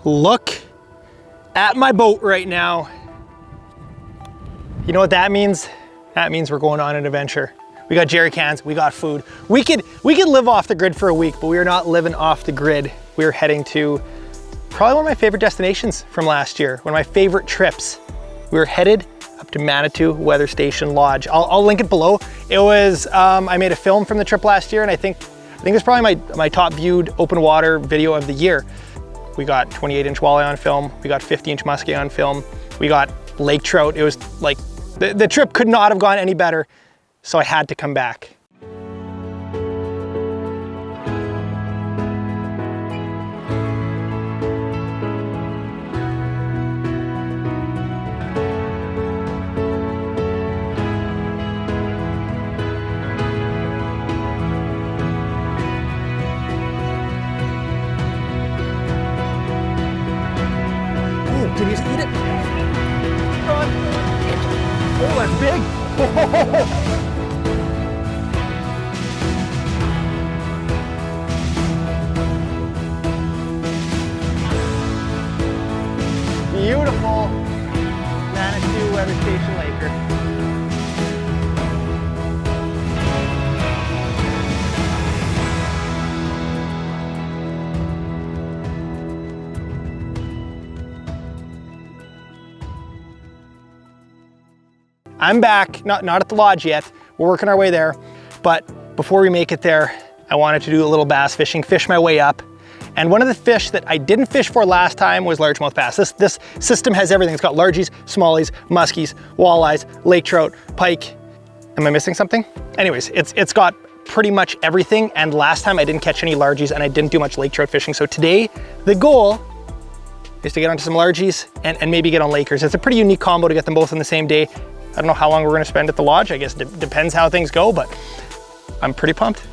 Look at my boat right now. You know what that means? That means we're going on an adventure. We got jerry cans, we got food. We could live off the grid for a week, but we are not living off the grid. We're heading to probably one of my favorite destinations from last year, one of my favorite trips. We're headed up to Manitou Weather Station Lodge. I'll link it below. It was, I made a film from the trip last year, and I think it's probably my top viewed open water video of the year. We got 28-inch walleye on film. We got 50-inch muskie on film. We got lake trout. It was like, the trip could not have gone any better, so I had to come back. Did you just eat it? Oh, that's big. Beautiful Manitou Weather Station Laker. I'm back, not at the lodge yet. We're working our way there, but before we make it there, I wanted to do a little bass fishing, fish my way up. And one of the fish that I didn't fish for last time was largemouth bass. This system has everything. It's got largies, smallies, muskies, walleyes, lake trout, pike. Am I missing something? Anyways, it's got pretty much everything. And last time I didn't catch any largies and I didn't do much lake trout fishing. So today, the goal is to get onto some largies and maybe get on lakers. It's a pretty unique combo to get them both on the same day. I don't know how long we're gonna spend at the lodge. I guess it depends how things go, but I'm pretty pumped.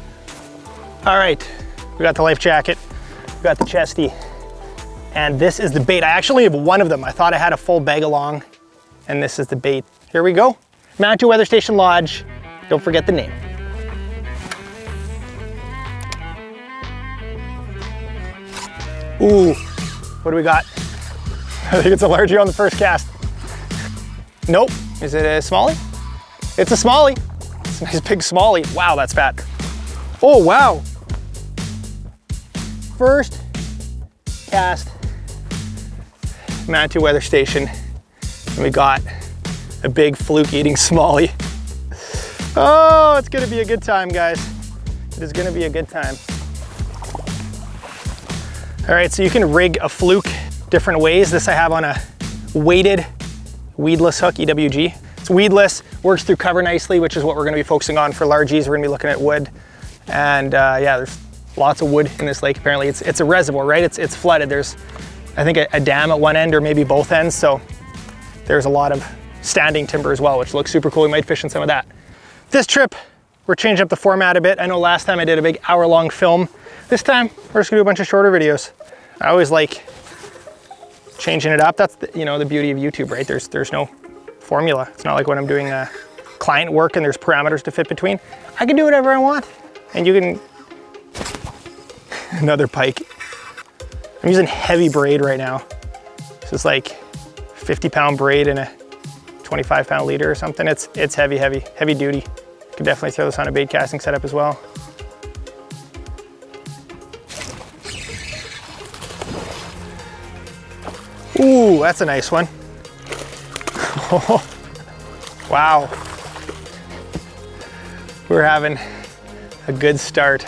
All right, we got the life jacket, we got the chesty, and this is the bait. I actually have one of them. I thought I had a full bag along, and this is the bait. Here we go. Manitou Weather Station Lodge. Don't forget the name. Ooh, what do we got? I think it's a largie on the first cast. Nope. Is it a smallie? It's a smallie. It's a nice big smallie. Wow, that's fat. Oh, wow. First cast, Manitou Weather Station. And we got a big fluke eating smallie. Oh, it's gonna be a good time, guys. It is gonna be a good time. All right, so you can rig a fluke different ways. This I have on a weighted weedless hook, EWG. It's weedless, works through cover nicely, which is what we're gonna be focusing on for largies. We're gonna be looking at wood. And yeah, there's lots of wood in this lake. Apparently it's a reservoir, right? It's flooded. There's, I think, a dam at one end or maybe both ends. So there's a lot of standing timber as well, which looks super cool. We might fish in some of that. This trip, we're changing up the format a bit. I know last time I did a big hour-long film. This time, we're just gonna do a bunch of shorter videos. I always like changing it up. That's the, you know, the beauty of YouTube, right? There's no formula. It's not like when I'm doing client work and there's parameters to fit between. I can do whatever I want, and you can. Another pike. I'm using heavy braid right now. This is like 50-pound braid in a 25-pound leader or something. It's heavy duty. You could definitely throw this on a bait casting setup as well. Ooh, that's a nice one. Wow. We're having a good start.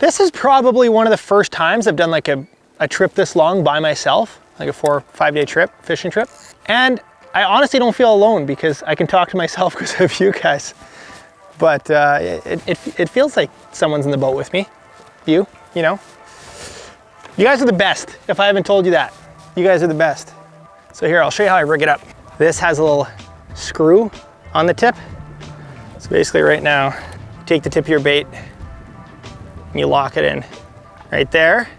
This is probably one of the first times I've done like a trip this long by myself, like a 4 or 5 day trip, fishing trip. And I honestly don't feel alone because I can talk to myself because of you guys. But it feels like someone's in the boat with me. You know? You guys are the best, if I haven't told you that. You guys are the best. So here, I'll show you how I rig it up. This has a little screw on the tip. So basically right now, you take the tip of your bait and you lock it in right there.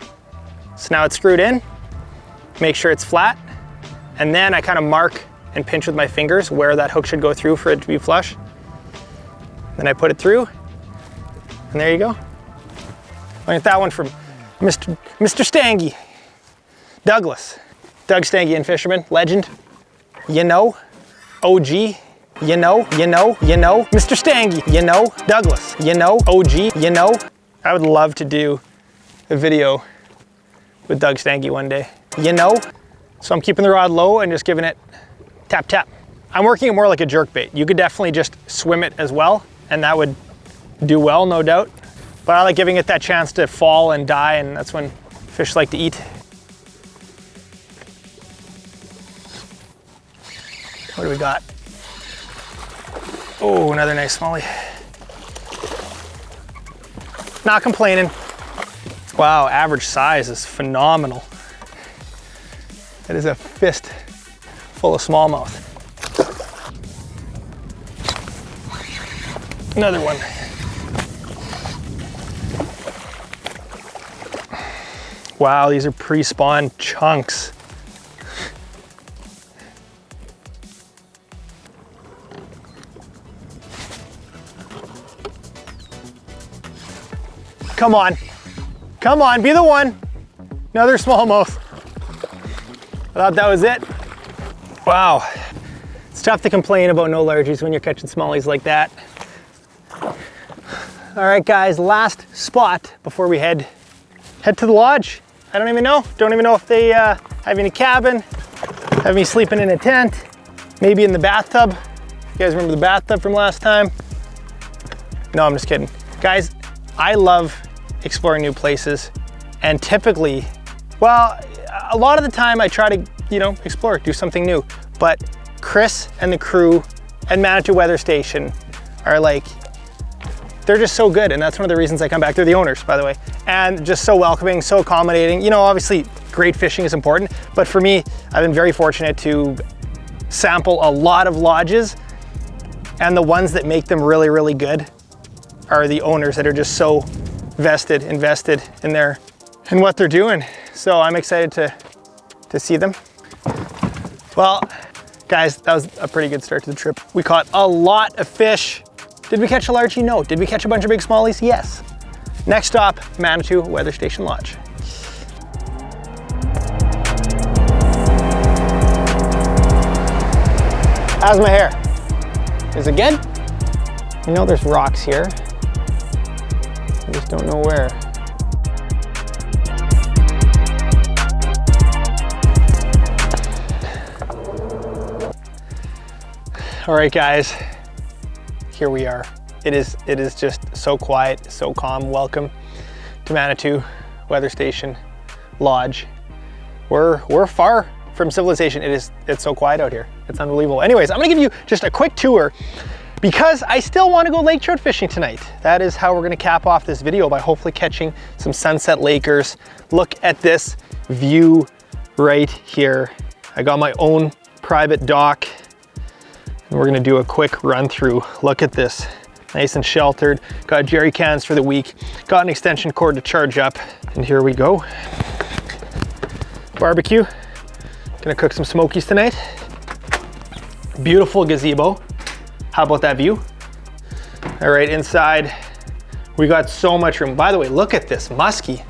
So now it's screwed in. Make sure it's flat. And then I kind of mark and pinch with my fingers where that hook should go through for it to be flush. Then I put it through, and there you go. Look at that one from Mr. Stangy. Douglas. Doug Stangian fisherman, legend. You know, OG. You know. Mr. Stangy, you know. Douglas, you know. OG, you know. I would love to do a video with Doug Stangy one day. You know. So I'm keeping the rod low and just giving it tap, tap. I'm working it more like a jerkbait. You could definitely just swim it as well, and that would do well, no doubt. But I like giving it that chance to fall and die, and that's when fish like to eat. What do we got? Oh, another nice smallie. Not complaining. Wow, average size is phenomenal. That is a fist full of smallmouth. Another one. Wow, these are pre-spawn chunks. Come on. Come on, be the one. Another smallmouth. I thought that was it. Wow. It's tough to complain about no largies when you're catching smallies like that. All right, guys, last spot before we head to the lodge. I don't even know if they have any cabin, have me sleeping in a tent, maybe in the bathtub. You guys remember the bathtub from last time? No, I'm just kidding. Guys, I love exploring new places, and typically, well, a lot of the time I try to, explore, do something new. But Chris and the crew at Manitou Weather Station are like, they're just so good, and that's one of the reasons I come back. They're the owners, by the way, and just so welcoming, so accommodating. Obviously great fishing is important, but for me, I've been very fortunate to sample a lot of lodges, and the ones that make them really, really good are the owners that are just so invested in what they're doing. So I'm excited to see them. Well, guys, that was a pretty good start to the trip. We caught a lot of fish. Did we catch a largie? No. Did we catch a bunch of big smallies? Yes. Next stop, Manitou Weather Station Lodge. How's my hair? Is it good? There's rocks here. I just don't know where. All right, guys. Here we are. It is just so quiet, so calm. Welcome to Manitou Weather Station Lodge. We're far from civilization. It's so quiet out here. It's unbelievable. Anyways, I'm gonna give you just a quick tour because I still want to go lake trout fishing tonight. That is how we're gonna cap off this video, by hopefully catching some sunset lakers. Look at this view right here. I got my own private dock. We're gonna do a quick run through. Look at this, nice and sheltered. Got jerry cans for the week. Got an extension cord to charge up. And here we go. Barbecue. Gonna cook some smokies tonight. Beautiful gazebo. How about that view? All right, inside, we got so much room. By the way, look at this muskie,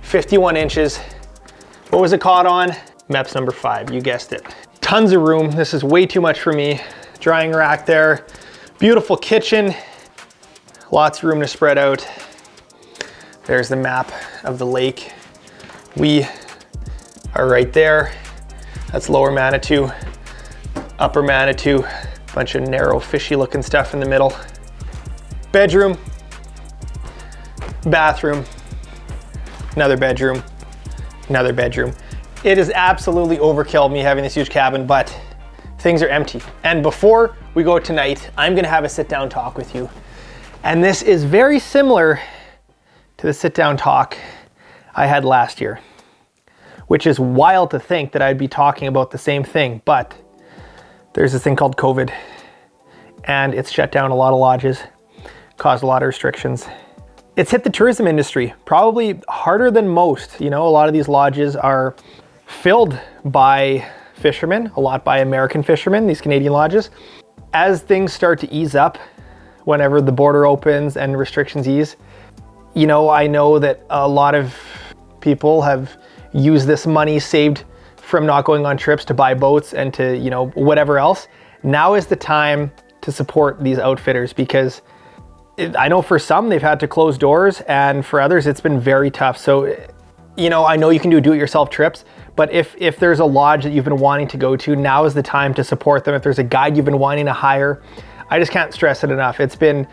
51 inches. What was it caught on? MEPS number 5, you guessed it. Tons of room. This is way too much for me. Drying rack there. Beautiful kitchen. Lots of room to spread out. There's the map of the lake. We are right there. That's Lower Manitou, Upper Manitou. Bunch of narrow, fishy looking stuff in the middle. Bedroom, bathroom, another bedroom, another bedroom. It is absolutely overkill me having this huge cabin, but things are empty. And before we go tonight, I'm gonna have a sit down talk with you. And this is very similar to the sit down talk I had last year, which is wild to think that I'd be talking about the same thing, but there's this thing called COVID, and it's shut down a lot of lodges, caused a lot of restrictions. It's hit the tourism industry probably harder than most. A lot of these lodges are filled by fishermen, a lot by American fishermen, these Canadian lodges. As things start to ease up, whenever the border opens and restrictions ease, I know that a lot of people have use this money saved from not going on trips to buy boats and to, you know, whatever else. Now is the time to support these outfitters, because I know for some they've had to close doors, and for others it's been very tough. So, you know, I know you can do it-yourself trips, but if there's a lodge that you've been wanting to go to, now is the time to support them. If there's a guide you've been wanting to hire, I just can't stress it enough. It's been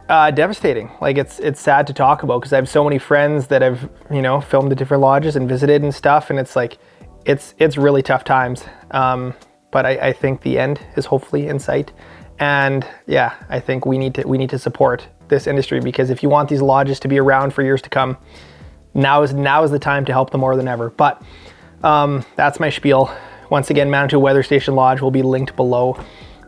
devastating. Like, it's sad to talk about, because I have so many friends that have, you know, filmed at different lodges and visited and stuff, and it's like, it's really tough times. But I think the end is hopefully in sight. And yeah, I think we need to support this industry, because if you want these lodges to be around for years to come, now is the time to help them more than ever. But that's my spiel. Once again, Manitou Weather Station Lodge will be linked below.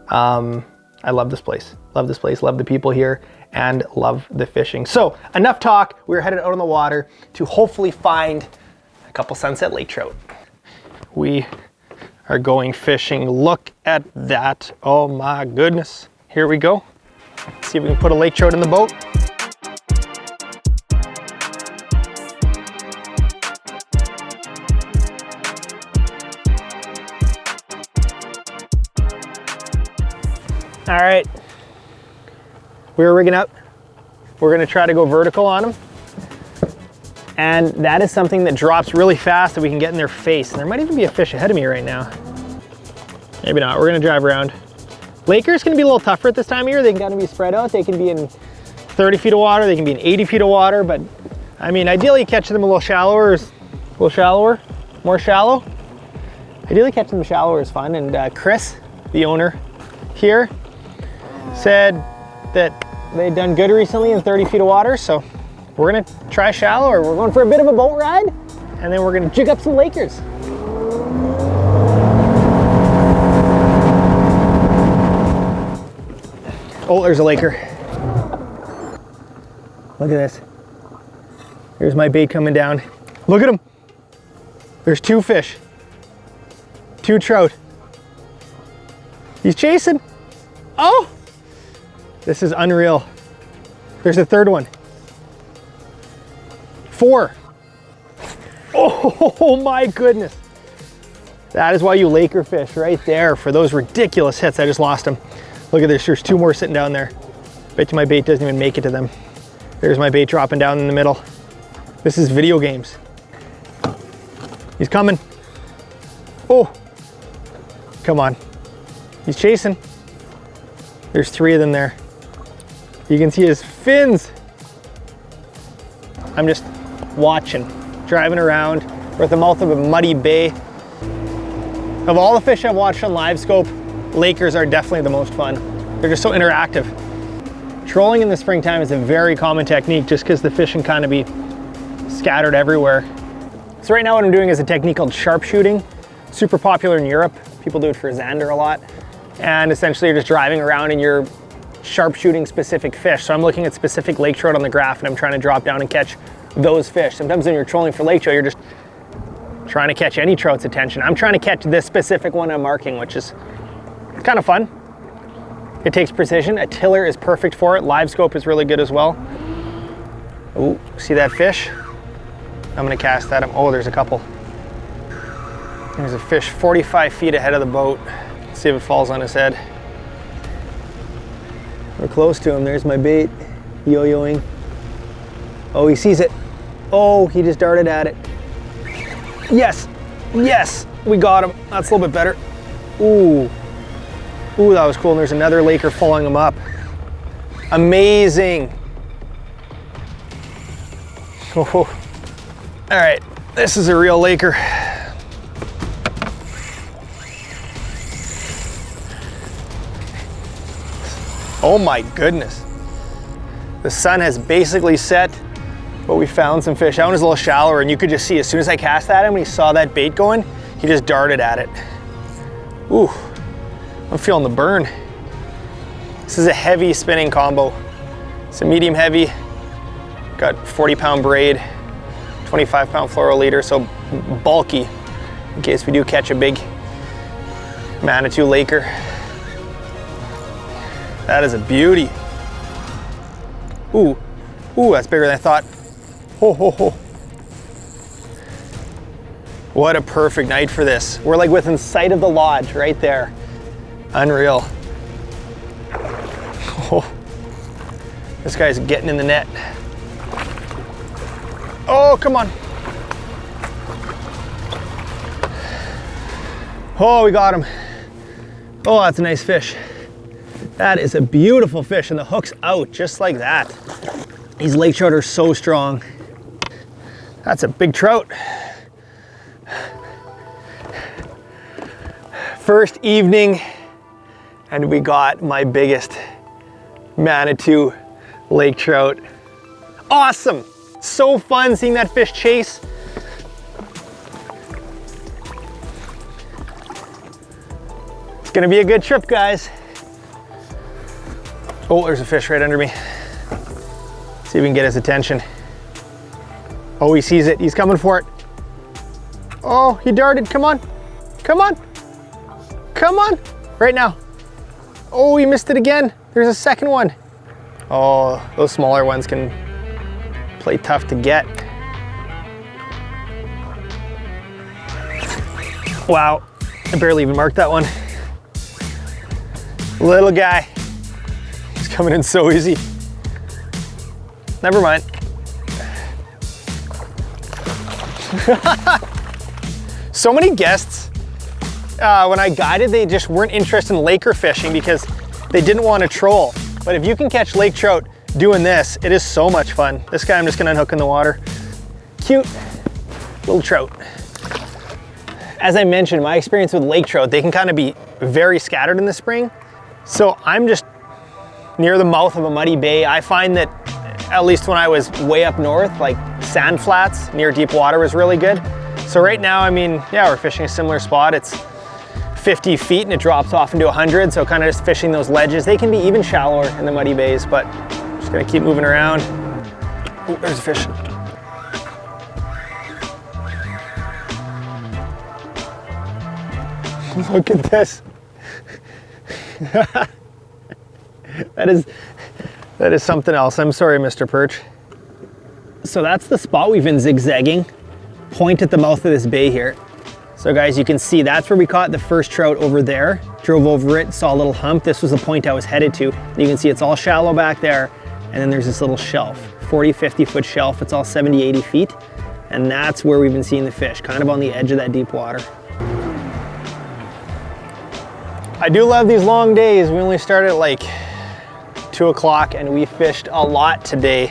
I love this place. Love this place, love the people here, and love the fishing. So enough talk. We're headed out on the water to hopefully find a couple sunset lake trout. We are going fishing. Look at that. Oh my goodness. Here we go. Let's see if we can put a lake trout in the boat. All right, we're rigging up. We're gonna try to go vertical on them. And that is something that drops really fast that we can get in their face. And there might even be a fish ahead of me right now. Maybe not, we're gonna drive around. Lakers can be a little tougher at this time of year. They can kind of be spread out. They can be in 30 feet of water, they can be in 80 feet of water, but I mean, ideally catching them a little shallower, more shallow. Ideally catching them shallower is fun. And Chris, the owner here, said that they'd done good recently in 30 feet of water, so we're gonna try shallow, or we're going for a bit of a boat ride, and then we're gonna jig up some Lakers. Oh, there's a Laker. Look at this. Here's my bait coming down. Look at him. There's two fish. Two trout. He's chasing. Oh! This is unreal. There's a third one. 4. Oh my goodness. That is why you Laker fish right there, for those ridiculous hits. I just lost them. Look at this, there's 2 more sitting down there. Bet you my bait doesn't even make it to them. There's my bait dropping down in the middle. This is video games. He's coming. Oh, come on. He's chasing. There's 3 of them there. You can see his fins. I'm just watching, driving around. We're at the mouth of a muddy bay. Of all the fish I've watched on live scope, Lakers are definitely the most fun. They're just so interactive. Trolling in the springtime is a very common technique, just because the fish can kind of be scattered everywhere. So right now what I'm doing is a technique called sharpshooting. Super popular in Europe. People do it for zander a lot. And essentially you're just driving around and you're sharpshooting specific fish. So I'm looking at specific lake trout on the graph, and I'm trying to drop down and catch those fish. Sometimes when you're trolling for lake trout, you're just trying to catch any trout's attention. I'm trying to catch this specific one I'm marking, which is kind of fun. It takes precision. A tiller is perfect for it. Live scope is really good as well. Oh, see that fish? I'm gonna cast that. Oh, there's a couple. There's a fish 45 feet ahead of the boat. Let's see if it falls on his head. We're close to him. There's my bait, yo-yoing. Oh, he sees it. Oh, he just darted at it. Yes, yes, we got him. That's a little bit better. Ooh, ooh, that was cool. And there's another Laker following him up. Amazing. Oh. All right, this is a real Laker. Oh my goodness. The sun has basically set, but we found some fish. That one is a little shallower, and you could just see as soon as I cast at him, when he saw that bait going, he just darted at it. Ooh, I'm feeling the burn. This is a heavy spinning combo. It's a medium heavy, got 40-pound braid, 25-pound fluoro leader, so bulky in case we do catch a big Manitou Laker. That is a beauty. Ooh, ooh, that's bigger than I thought. Ho, ho, ho. What a perfect night for this. We're like within sight of the lodge right there. Unreal. Oh, this guy's getting in the net. Oh, come on. Oh, we got him. Oh, that's a nice fish. That is a beautiful fish, and the hook's out just like that. These lake trout are so strong. That's a big trout. First evening, and we got my biggest Manitou lake trout. Awesome! So fun seeing that fish chase. It's gonna be a good trip, guys. Oh, there's a fish right under me. See if we can get his attention. Oh, he sees it. He's coming for it. Oh, he darted. Come on. Come on. Come on. Right now. Oh, he missed it again. There's a second one. Oh, those smaller ones can play tough to get. Wow. I barely even marked that one. Little guy. He's coming in so easy. Never mind. So many guests, when I guided, they just weren't interested in laker fishing because they didn't want to troll. But if you can catch lake trout doing this, it is so much fun. This guy I'm just gonna unhook in the water. Cute little trout. As I mentioned, my experience with lake trout, they can kind of be very scattered in the spring. So I'm just near the mouth of a muddy bay. I find that, at least when I was way up north, like sand flats near deep water was really good. So right now, I mean, yeah, we're fishing a similar spot. It's 50 feet and it drops off into 100. So kind of just fishing those ledges. They can be even shallower in the muddy bays, but just gonna keep moving around. Oh, there's a fish. Look at this. That is something else. I'm sorry, Mr. Perch. So that's the spot we've been zigzagging. Point at the mouth of this bay here. So guys, you can see that's where we caught the first trout over there. Drove over it, saw a little hump. This was the point I was headed to. You can see it's all shallow back there. And then there's this little shelf, 40, 50 foot shelf. It's all 70, 80 feet. And that's where we've been seeing the fish, kind of on the edge of that deep water. I do love these long days. We only started at like 2 o'clock and we fished a lot today.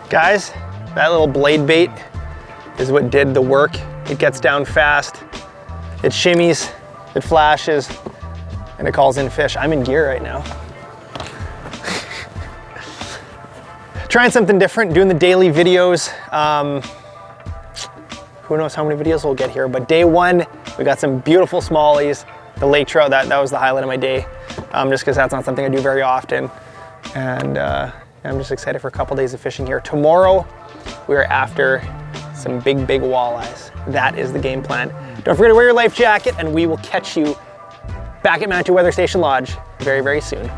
Guys, that little blade bait is what did the work. It gets down fast, it shimmies, it flashes, and it calls in fish. I'm in gear right now. Trying something different, doing the daily videos. Who knows how many videos we'll get here, but day one, we got some beautiful smallies. The lake trout, that was the highlight of my day, just because that's not something I do very often. And I'm just excited for a couple days of fishing here. Tomorrow, we are after some big walleyes. That is the game plan. Don't forget to wear your life jacket, and we will catch you back at Manitou Weather Station Lodge very, very soon.